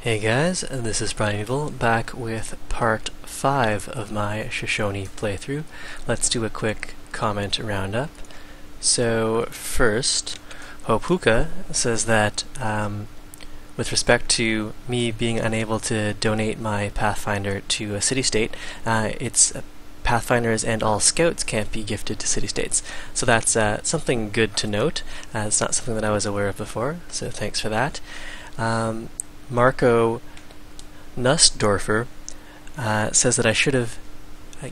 Hey guys, this is Primeval back with part 5 of my Shoshone playthrough. Let's do a quick comment roundup. So first, Hopuka says that with respect to me being unable to donate my Pathfinder to a city-state, it's Pathfinders and all scouts can't be gifted to city-states. So that's something good to note. It's not something that I was aware of before, so thanks for that. Marco Nussdorfer says that I should have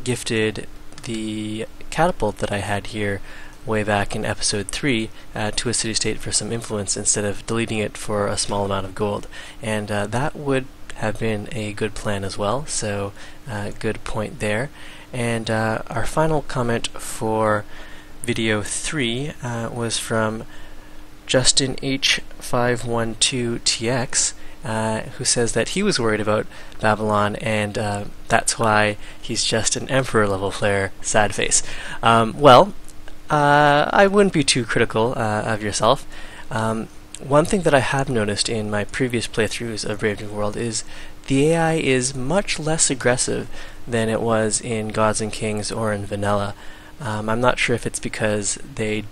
gifted the catapult that I had here way back in episode 3 to a city-state for some influence instead of deleting it for a small amount of gold. And that would have been a good plan as well, so good point there. And our final comment for video 3 was from Justin H512TX, who says that he was worried about Babylon, and that's why he's just an Emperor level player. Sad face. I wouldn't be too critical of yourself. One thing that I have noticed in my previous playthroughs of Brave New World is the AI is much less aggressive than it was in Gods and Kings or in Vanilla. I'm not sure if it's because they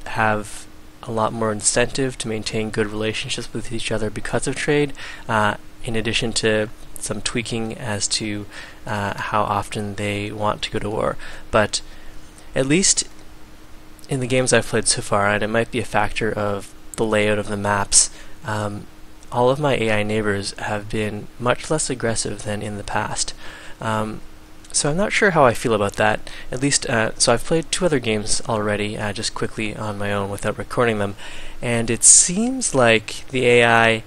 have a lot more incentive to maintain good relationships with each other because of trade, in addition to some tweaking as to how often they want to go to war. But at least in the games I've played so far, and it might be a factor of the layout of the maps, all of my AI neighbors have been much less aggressive than in the past. So I'm not sure how I feel about that. At least, so I've played 2 other games already, just quickly on my own without recording them, and it seems like the AI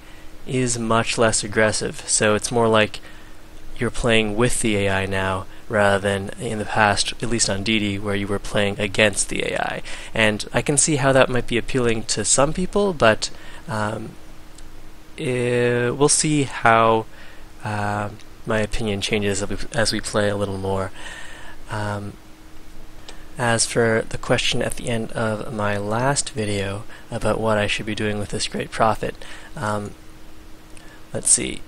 is much less aggressive. So it's more like you're playing with the AI now, rather than in the past, at least on Deity, where you were playing against the AI. And I can see how that might be appealing to some people, but we'll see how my opinion changes as we play a little more. As for the question at the end of my last video about what I should be doing with this great profit, let's see.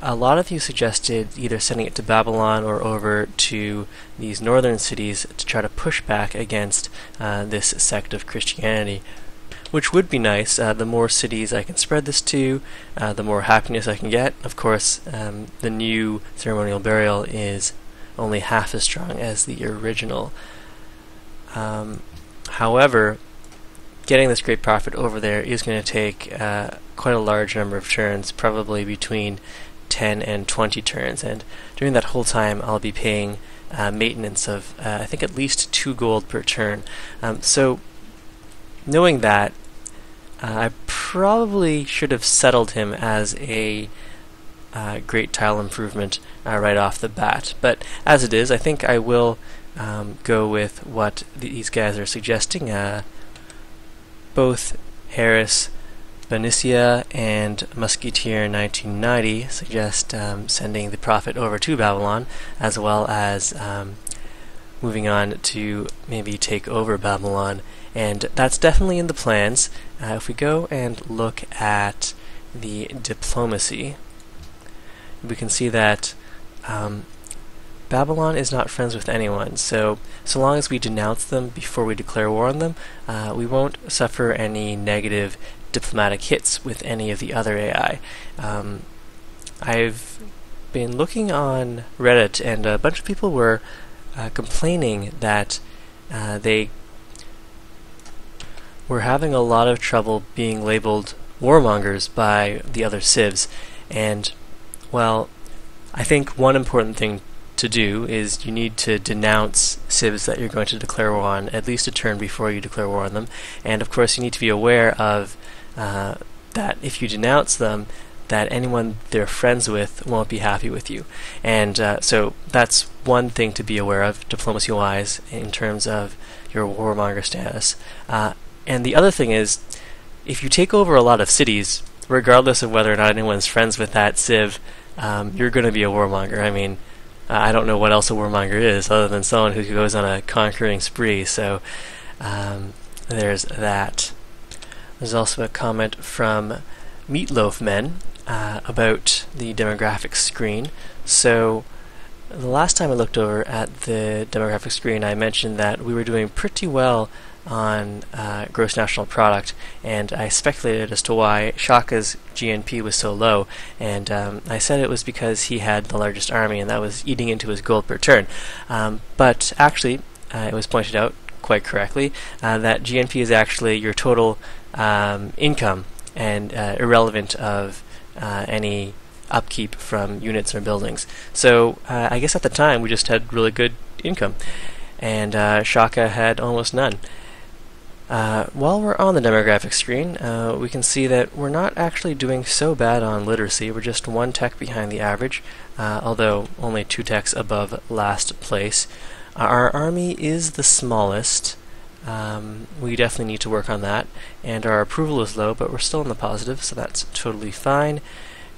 A lot of you suggested either sending it to Babylon or over to these northern cities to try to push back against this sect of Christianity, which would be nice. The more cities I can spread this to, the more happiness I can get. Of course, the new ceremonial burial is only half as strong as the original. However, getting this great profit over there is going to take quite a large number of turns, probably between 10 and 20 turns, and during that whole time I'll be paying maintenance of I think at least 2 gold per turn. So knowing that, I probably should have settled him as a great tile improvement right off the bat, but as it is, I think I will go with what these guys are suggesting. Both Harris Benicia and Musketeer 1990 suggest sending the profit over to Babylon, as well as moving on to maybe take over Babylon, and that's definitely in the plans. If we go and look at the diplomacy, we can see that Babylon is not friends with anyone, so long as we denounce them before we declare war on them, we won't suffer any negative diplomatic hits with any of the other AI. I've been looking on Reddit, and a bunch of people were complaining that they were having a lot of trouble being labeled warmongers by the other civs. And, well, I think one important thing to do is you need to denounce civs that you're going to declare war on at least a turn before you declare war on them. And of course you need to be aware of that if you denounce them, that anyone they're friends with won't be happy with you. And so that's one thing to be aware of, diplomacy-wise, in terms of your warmonger status. And the other thing is, if you take over a lot of cities, regardless of whether or not anyone's friends with that civ, you're going to be a warmonger. I mean, I don't know what else a warmonger is, other than someone who goes on a conquering spree, so there's that. There's also a comment from Meatloaf Men, about the demographics screen. So the last time I looked over at the demographic screen, I mentioned that we were doing pretty well on gross national product, and I speculated as to why Shaka's GNP was so low, and I said it was because he had the largest army, and that was eating into his gold per turn. But actually, it was pointed out quite correctly that GNP is actually your total income, and irrelevant of any upkeep from units or buildings. So I guess at the time we just had really good income, and Shaka had almost none. While we're on the demographic screen, we can see that we're not actually doing so bad on literacy. We're just 1 tech behind the average, although only 2 techs above last place. Our army is the smallest. We definitely need to work on that, and our approval is low, but we're still in the positive, so that's totally fine.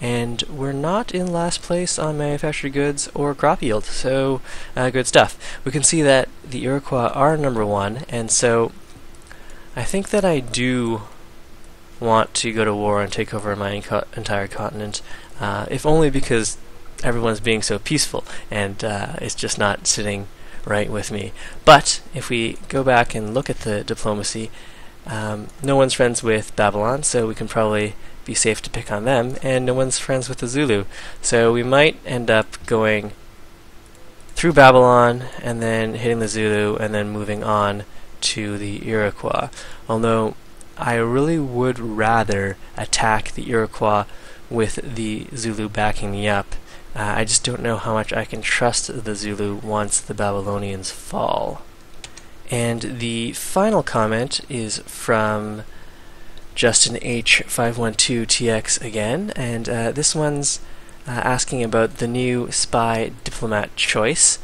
And we're not in last place on manufactured goods or crop yield, so good stuff. We can see that the Iroquois are number 1, and so I think that I do want to go to war and take over my entire continent, if only because everyone's being so peaceful, and it's just not sitting right with me. But if we go back and look at the diplomacy, no one's friends with Babylon, so we can probably be safe to pick on them, and no one's friends with the Zulu, so we might end up going through Babylon and then hitting the Zulu and then moving on to the Iroquois, although I really would rather attack the Iroquois with the Zulu backing me up. I just don't know how much I can trust the Zulu once the Babylonians fall. And the final comment is from Justin H512TX again, and this one's asking about the new spy diplomat choice.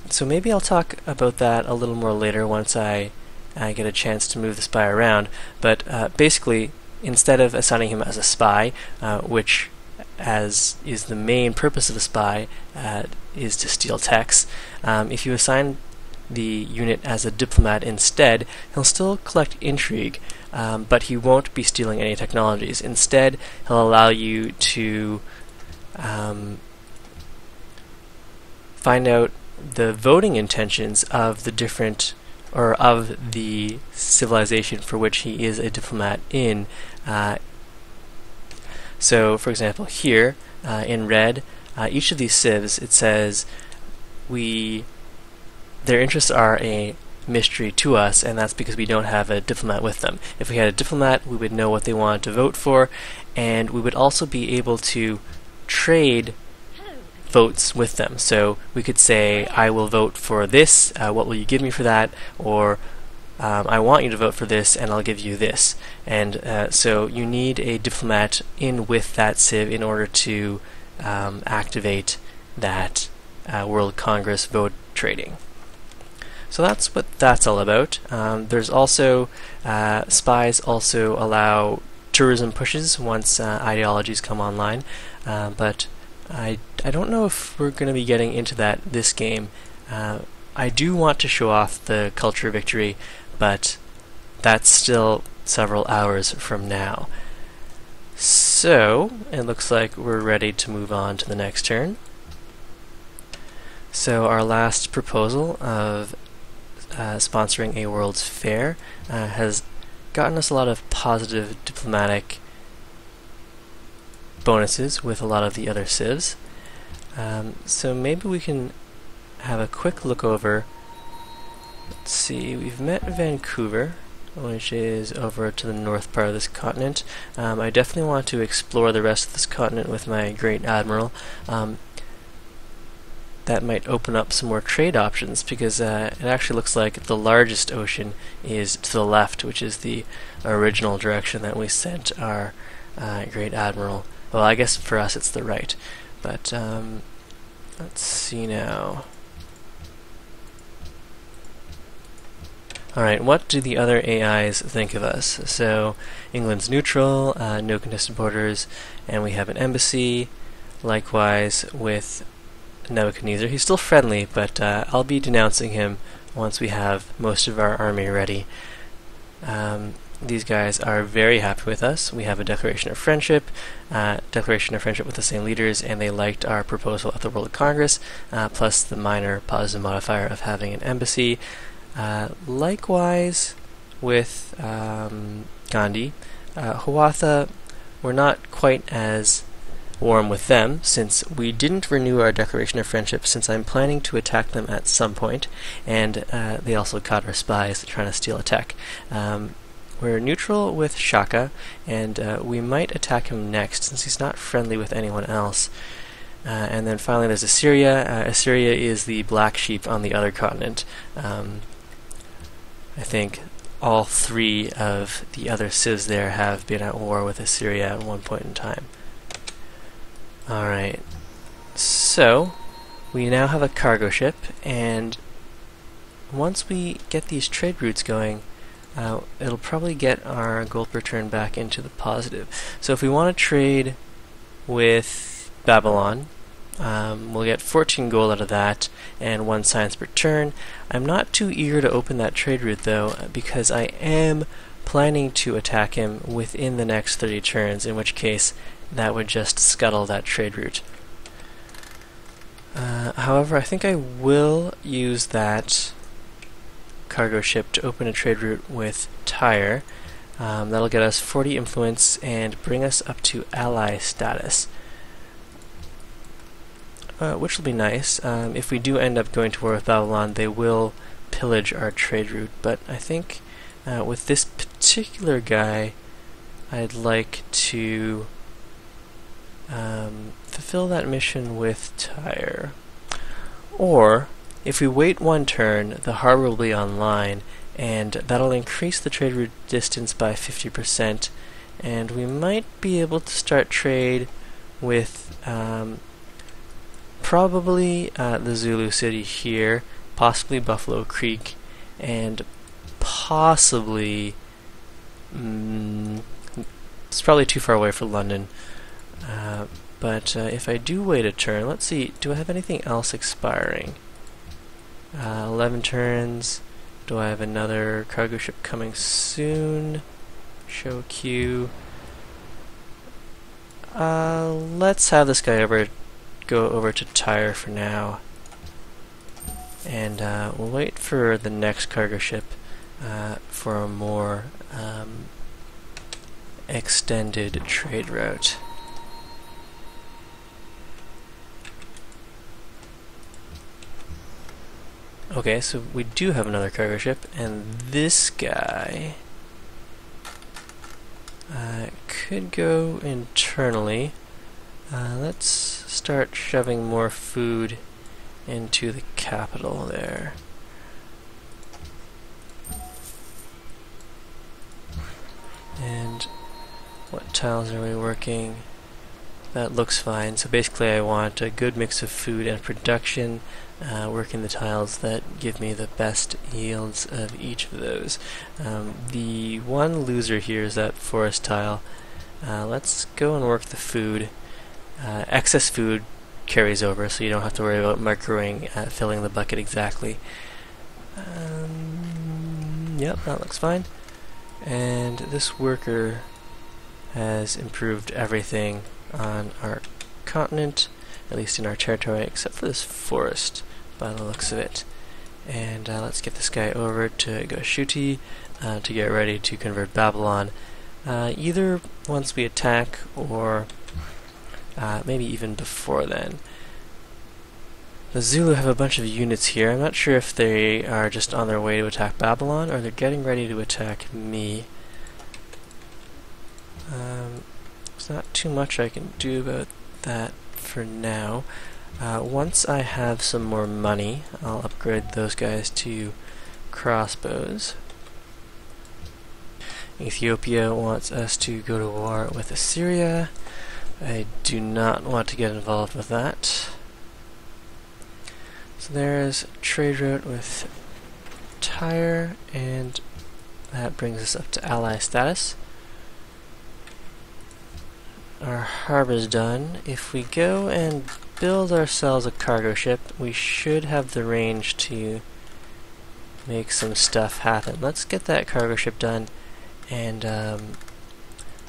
So maybe I'll talk about that a little more later once I get a chance to move the spy around, but basically, instead of assigning him as a spy, which as is the main purpose of a spy, is to steal techs, if you assign the unit as a diplomat instead, he'll still collect intrigue, but he won't be stealing any technologies. Instead, he'll allow you to find out the voting intentions of the different, or of the civilization for which he is a diplomat in. So, for example, here in red, each of these civs, it says their interests are a mystery to us, and that's because we don't have a diplomat with them. If we had a diplomat, we would know what they wanted to vote for, and we would also be able to trade votes with them. So we could say, I will vote for this, what will you give me for that? Or I want you to vote for this and I'll give you this. And so you need a diplomat in with that civ in order to activate that World Congress vote trading. So that's what that's all about. There's also spies also allow tourism pushes once ideologies come online, but I don't know if we're going to be getting into that this game. I do want to show off the culture victory, but that's still several hours from now. So it looks like we're ready to move on to the next turn. So our last proposal of sponsoring a World's Fair has gotten us a lot of positive diplomatic bonuses with a lot of the other civs. So maybe we can have a quick look over. Let's see, we've met Vancouver, which is over to the north part of this continent. I definitely want to explore the rest of this continent with my Great Admiral. That might open up some more trade options, because it actually looks like the largest ocean is to the left, which is the original direction that we sent our Great Admiral. Well, I guess for us it's the right, but let's see now. Alright, what do the other AIs think of us? So, England's neutral, no contested borders, and we have an embassy. Likewise with Nebuchadnezzar. He's still friendly, but I'll be denouncing him once we have most of our army ready. these guys are very happy with us. We have a declaration of friendship with the same leaders, and they liked our proposal at the World Congress, plus the minor positive modifier of having an embassy. Likewise with Gandhi. Hiawatha, we're not quite as warm with them, since we didn't renew our declaration of friendship, since I'm planning to attack them at some point, and they also caught our spies trying to steal a tech. We're neutral with Shaka, and we might attack him next, since he's not friendly with anyone else. And then finally there's Assyria. Assyria is the black sheep on the other continent. I think all three of the other civs there have been at war with Assyria at one point in time. Alright, so we now have a cargo ship, and once we get these trade routes going, it'll probably get our gold per turn back into the positive. So if we want to trade with Babylon, we'll get 14 gold out of that and 1 science per turn. I'm not too eager to open that trade route though, because I am planning to attack him within the next 30 turns, in which case that would just scuttle that trade route. However, I think I will use that cargo ship to open a trade route with Tyre. That'll get us 40 influence and bring us up to ally status, which will be nice. If we do end up going to war with Babylon, they will pillage our trade route, but I think with this particular guy I'd like to fulfill that mission with Tyre. Or, if we wait 1 turn, the harbor will be online, and that'll increase the trade route distance by 50%, and we might be able to start trade with probably the Zulu city here, possibly Buffalo Creek, and possibly it's probably too far away for London. But if I do wait a turn, let's see, do I have anything else expiring? 11 turns. Do I have another cargo ship coming soon? Show queue. Let's have this guy go over to Tyre for now. And we'll wait for the next cargo ship for a more extended trade route. Okay, so we do have another cargo ship, and this guy could go internally. Let's start shoving more food into the capital there. And what tiles are we working? That looks fine. So basically I want a good mix of food and production, working the tiles that give me the best yields of each of those. The one loser here is that forest tile. Let's go and work the food. Excess food carries over, so you don't have to worry about microwing filling the bucket exactly. Yep, that looks fine. And this worker has improved everything on our continent, at least in our territory, except for this forest by the looks of it. And let's get this guy over to Goshuti to get ready to convert Babylon, either once we attack or maybe even before then. The Zulu have a bunch of units here. I'm not sure if they are just on their way to attack Babylon or they're getting ready to attack me. There's not too much I can do about that for now. Once I have some more money, I'll upgrade those guys to crossbows. Ethiopia wants us to go to war with Assyria. I do not want to get involved with that. So there's trade route with Tyre, and that brings us up to ally status. Our harbor's done. If we go and build ourselves a cargo ship, we should have the range to make some stuff happen. Let's get that cargo ship done, and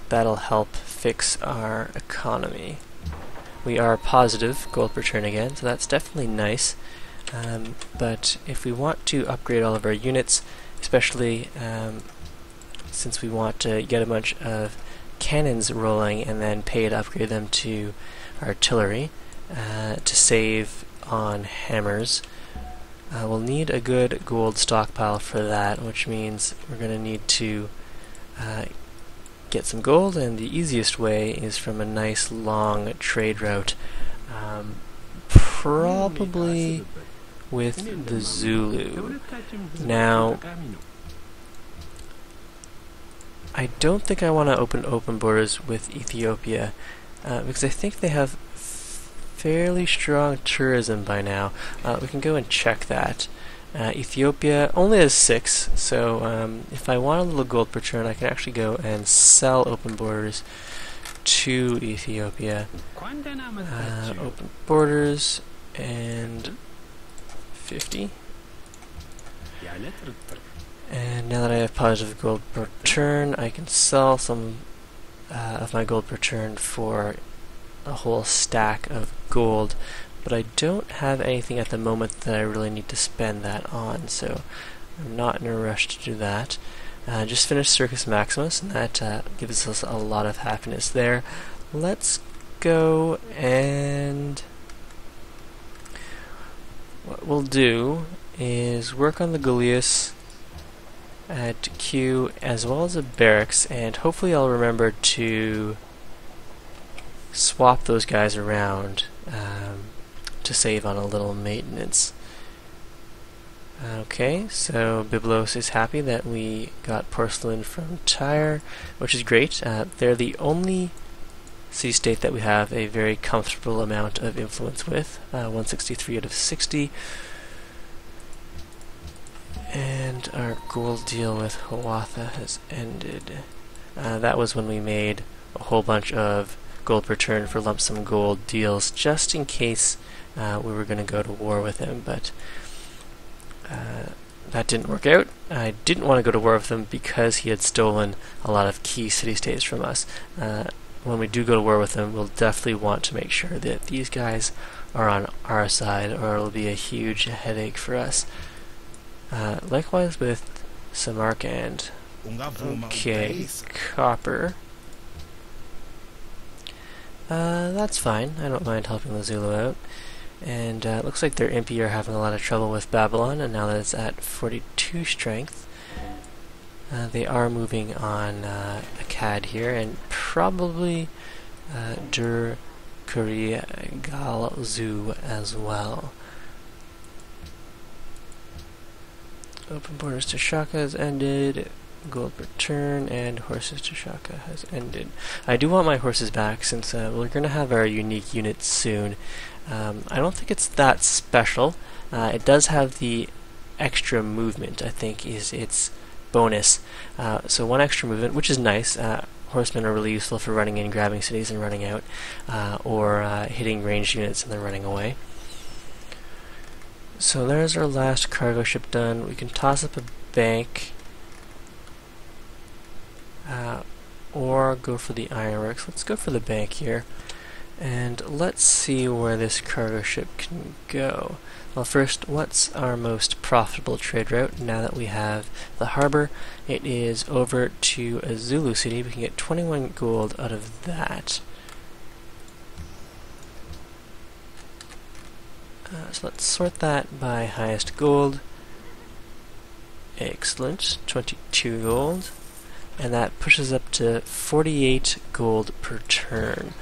that'll help fix our economy. We are positive gold per turn again, so that's definitely nice. But if we want to upgrade all of our units, especially since we want to get a bunch of cannons rolling and then pay to upgrade them to artillery to save on hammers, we'll need a good gold stockpile for that, which means we're going to need to get some gold, and the easiest way is from a nice long trade route, probably with the Zulu. Now, I don't think I want to open borders with Ethiopia, because I think they have fairly strong tourism by now. We can go and check that. Ethiopia only has 6, so if I want a little gold per turn, I can actually go and sell open borders to Ethiopia. Open borders and 50. And now that I have positive gold per turn, I can sell some of my gold per turn for a whole stack of gold. But I don't have anything at the moment that I really need to spend that on, so I'm not in a rush to do that. Just finished Circus Maximus, and that gives us a lot of happiness there. Let's go, and what we'll do is work on the Gallius at Q as well as a barracks, and hopefully I'll remember to swap those guys around to save on a little maintenance. Okay, so Byblos is happy that we got porcelain from Tyre, which is great. They're the only city-state that we have a very comfortable amount of influence with, 163 out of 60. And our gold deal with Hiawatha has ended. That was when we made a whole bunch of gold per turn for lump sum gold deals, just in case we were going to go to war with him, but that didn't work out. I didn't want to go to war with him because he had stolen a lot of key city-states from us. When we do go to war with him, we'll definitely want to make sure that these guys are on our side, or it'll be a huge headache for us. Likewise with Samarkand. Okay, copper. That's fine. I don't mind helping the Zulu out. And it looks like their Impi are having a lot of trouble with Babylon, and now that it's at 42 strength, they are moving on Akkad here, and probably Dur Kuri Galzu as well. Open borders to Shaka has ended, gold per turn, and horses to Shaka has ended. I do want my horses back since we're going to have our unique units soon. I don't think it's that special. It does have the extra movement, I think, is its bonus. So 1 extra movement, which is nice. Horsemen are really useful for running in, grabbing cities and running out, or hitting ranged units and then running away. So there's our last cargo ship done. We can toss up a bank, or go for the ironworks. Let's go for the bank here. And let's see where this cargo ship can go. Well, first, what's our most profitable trade route now that we have the harbor? It is over to a Zulu city. We can get 21 gold out of that. So let's sort that by highest gold. Excellent, 22 gold. And that pushes up to 48 gold per turn,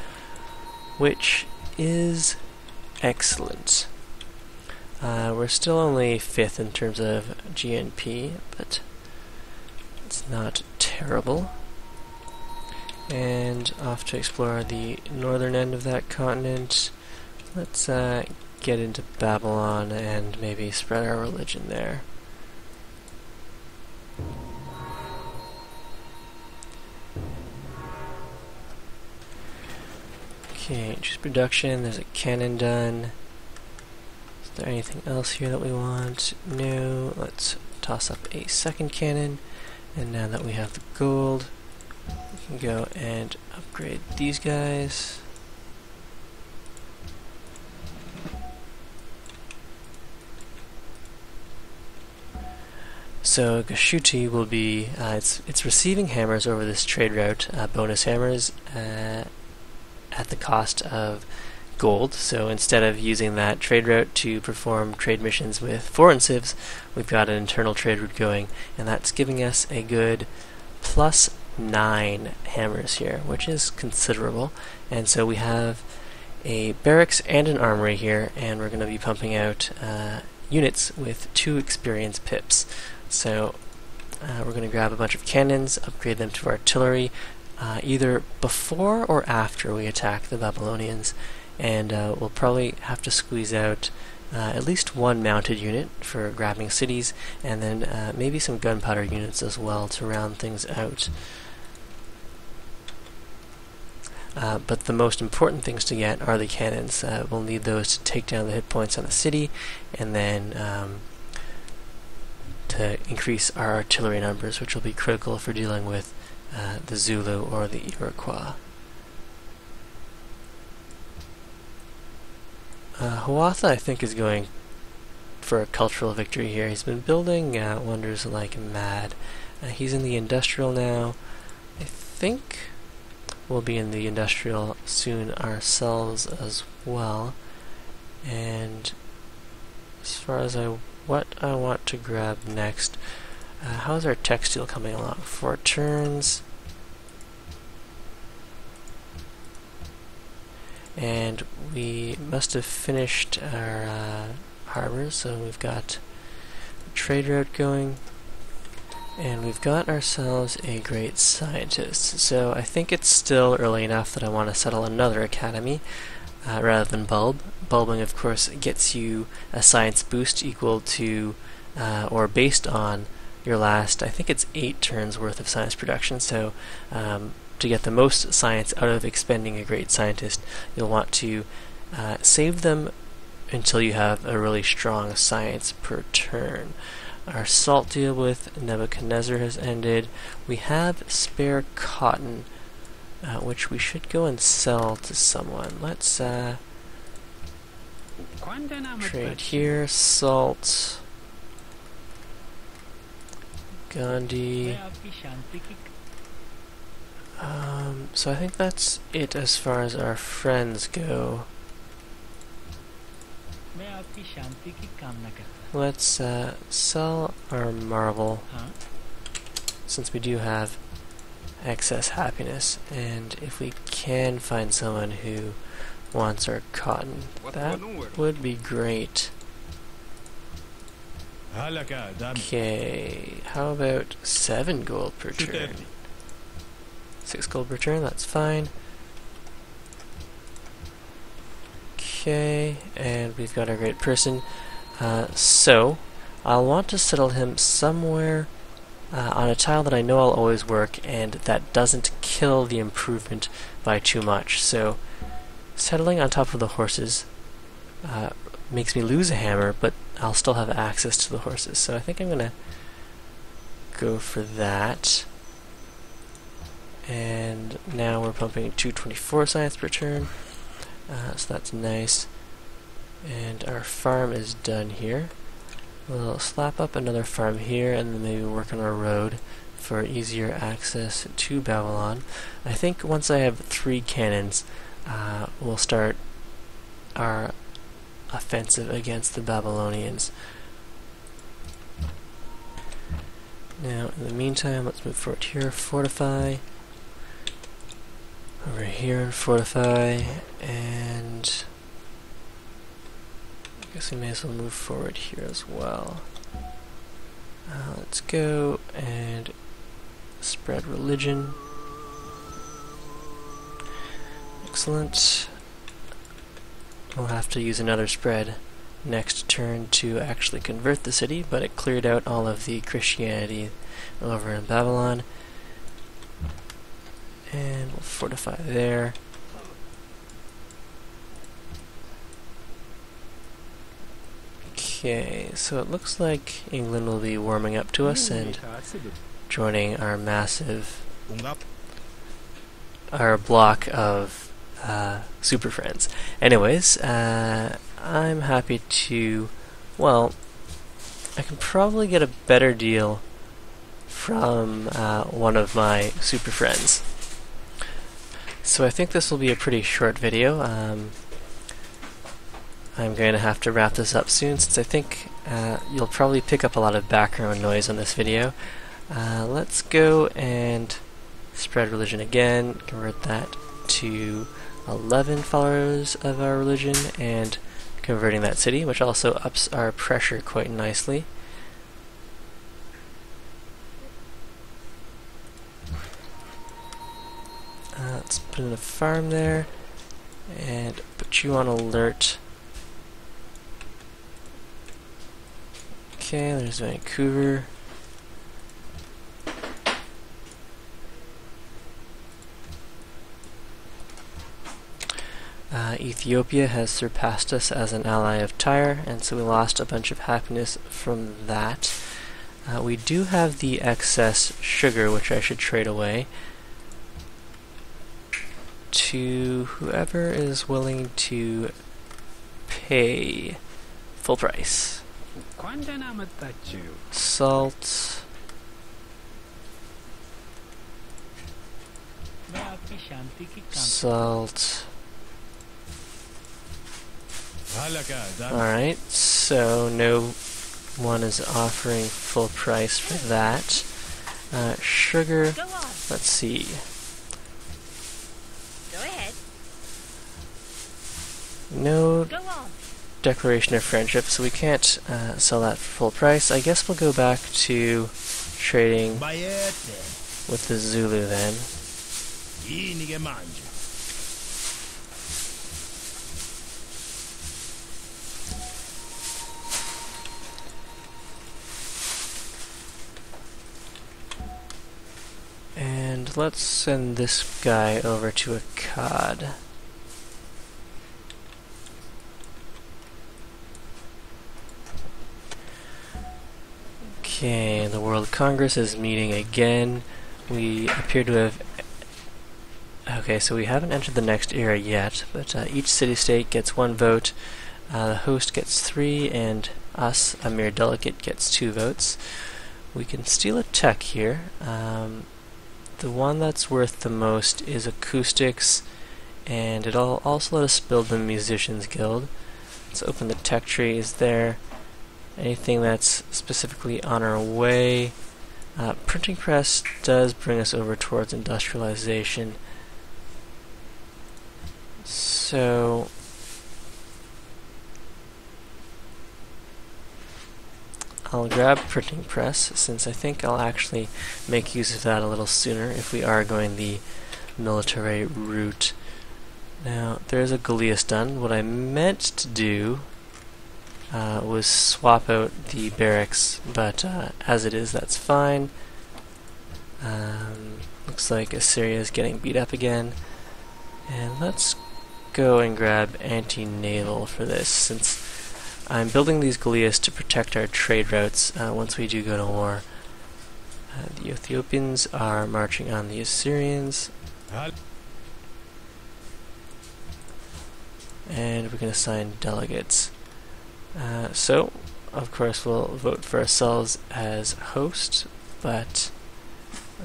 which is excellent. We're still only 5th in terms of GNP, but it's not terrible. And off to explore the northern end of that continent. Let's get into Babylon and maybe spread our religion there. Okay, just production, there's a cannon done. Is there anything else here that we want? No. Let's toss up a second cannon. And now that we have the gold, we can go and upgrade these guys. So Gashuti will be, it's receiving hammers over this trade route, bonus hammers, at the cost of gold. So instead of using that trade route to perform trade missions with foreign civs, we've got an internal trade route going, and that's giving us a good +9 hammers here, which is considerable. And so we have a barracks and an armory here, and we're going to be pumping out units with 2 experience pips. So we're going to grab a bunch of cannons, upgrade them to artillery, either before or after we attack the Babylonians, and we'll probably have to squeeze out at least 1 mounted unit for grabbing cities, and then maybe some gunpowder units as well to round things out. But the most important things to get are the cannons. We'll need those to take down the hit points on the city, and then to increase our artillery numbers, which will be critical for dealing with the Zulu or the Iroquois. Hiawatha, I think, is going for a cultural victory here. He's been building wonders like mad. He's in the industrial now. I think we'll be in the industrial soon ourselves as well. And as far as what I want to grab next, how's our textile coming along? 4 turns. And we must have finished our harbor, so we've got a trade route going, and we've got ourselves a great scientist. So I think it's still early enough that I want to settle another academy rather than bulb. Bulbing, of course, gets you a science boost equal to or based on your last, I think it's 8 turns worth of science production. So to get the most science out of expending a great scientist, you'll want to save them until you have a really strong science per turn. Our salt deal with Nebuchadnezzar has ended. We have spare cotton, which we should go and sell to someone. Let's trade here. Salt, Gandhi. So I think that's it as far as our friends go. Let's sell our marble, since we do have excess happiness, and if we can find someone who wants our cotton, that would be great. Okay, how about 7 gold per turn? 6 gold per turn, that's fine. Okay, and we've got our great person. So, I'll want to settle him somewhere on a tile that I know I'll always work, and that doesn't kill the improvement by too much. So, settling on top of the horses makes me lose a hammer, but I'll still have access to the horses. So I think I'm going to go for that. And now we're pumping 224 science per turn, so that's nice. And our farm is done here. We'll slap up another farm here, and then maybe work on our road for easier access to Babylon. I think once I have 3 cannons, we'll start our offensive against the Babylonians. Now, in the meantime, let's move forward here, fortify. Over here and fortify, and I guess we may as well move forward here as well. Let's go and spread religion. Excellent. We'll have to use another spread next turn to actually convert the city, but it cleared out all of the Christianity over in Babylon. And we'll fortify there. Okay, so it looks like England will be warming up to us and joining our our block of super friends. Anyways, I'm happy to, well, I can probably get a better deal from one of my super friends. So I think this will be a pretty short video. I'm going to have to wrap this up soon, since I think you'll probably pick up a lot of background noise on this video. Let's go and spread religion again, convert that to 11 followers of our religion, and converting that city, which also ups our pressure quite nicely. Let's put in a farm there, and put you on alert. Okay, there's Vancouver. Ethiopia has surpassed us as an ally of Tyre, and so we lost a bunch of happiness from that. We do have the excess sugar, which I should trade away to whoever is willing to pay full price. Salt. Salt. Alright, so no one is offering full price for that. Sugar, let's see. Go ahead. No declaration of friendship, so we can't sell that for full price. I guess we'll go back to trading with the Zulu then. And let's send this guy over to Akkad. Okay, the World Congress is meeting again. We appear to have... Okay, so we haven't entered the next era yet, but each city-state gets 1 vote, the host gets 3, and us, a mere delegate, gets 2 votes. We can steal a tech here. The one that's worth the most is acoustics, and it'll also let us build the Musicians Guild. Let's open the tech trees there. Anything that's specifically on our way. Printing press does bring us over towards industrialization. So I'll grab printing press, since I think I'll actually make use of that a little sooner if we are going the military route. Now, there's a Goliath done. What I meant to do was swap out the barracks, but as it is, that's fine. Looks like Assyria is getting beat up again. And let's go and grab anti-naval for this, since I'm building these Goliaths to protect our trade routes once we do go to war. The Ethiopians are marching on the Assyrians. And we can assign delegates. So, of course, we'll vote for ourselves as host, but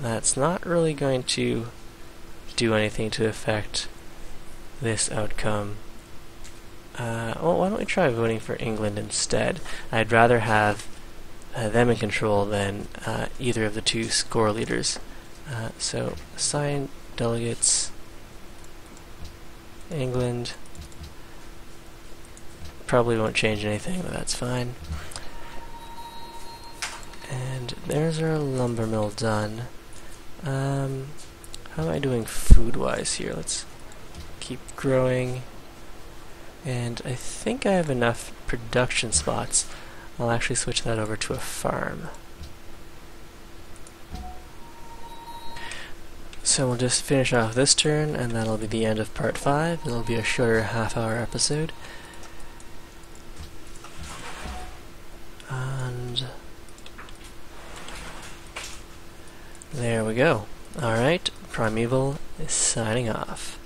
that's not really going to do anything to affect this outcome. Well, why don't we try voting for England instead? I'd rather have them in control than either of the 2 score leaders. So, assign delegates. England. Probably won't change anything, but that's fine. And there's our lumber mill done. How am I doing food-wise here? Let's keep growing. And I think I have enough production spots. I'll actually switch that over to a farm. So we'll just finish off this turn, and that'll be the end of part 5. It'll be a shorter half-hour episode. And There we go. Alright, Primeval is signing off.